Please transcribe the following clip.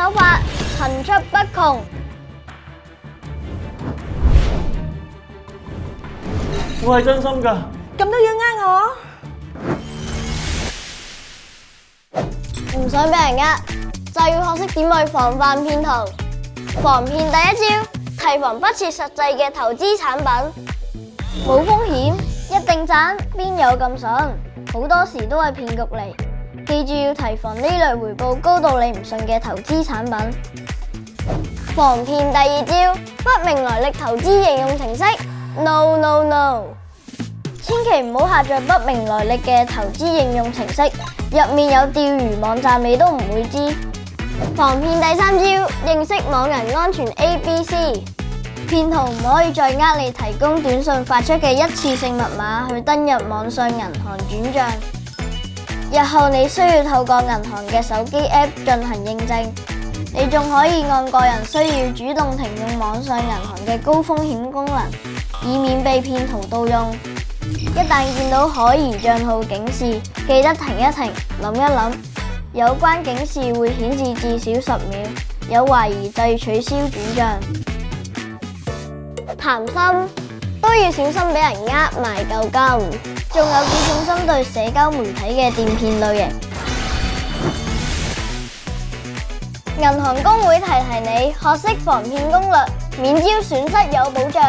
手法層出不窮。我係真心㗎。咁都要呃唔想俾人呃，就要學識點去防範騙徒。防騙第一招，提防不切實際嘅投資產品。冇風險，一定賺，邊有咁筍？好多時都係騙局嚟。記住要提防呢類回報高到你唔信嘅投資產品。防騙第二招，不明來歷投資應用程式。No no no， 千祈唔好下載不明來歷嘅投資應用程式，入面有釣魚網站你都唔會知。防騙第三招，認識網銀安全 ABC。騙徒唔可以再呃你提供短信發出嘅一次性密碼去登入網上銀行轉賬。日後你需要透過銀行嘅手機 App 進行認證，你仲可以按個人需要主動停用網上銀行嘅高風險功能，以免被騙徒盜用。一旦見到可疑賬號警示，記得停一停，諗一諗。有關警示會顯示至少10秒，有懷疑就要取消轉賬。談心都要小心俾人呃埋舊金，仲有幾種針對社交媒體嘅電騙類型。銀行公會提提你，學識防騙攻略，免招損失有保障。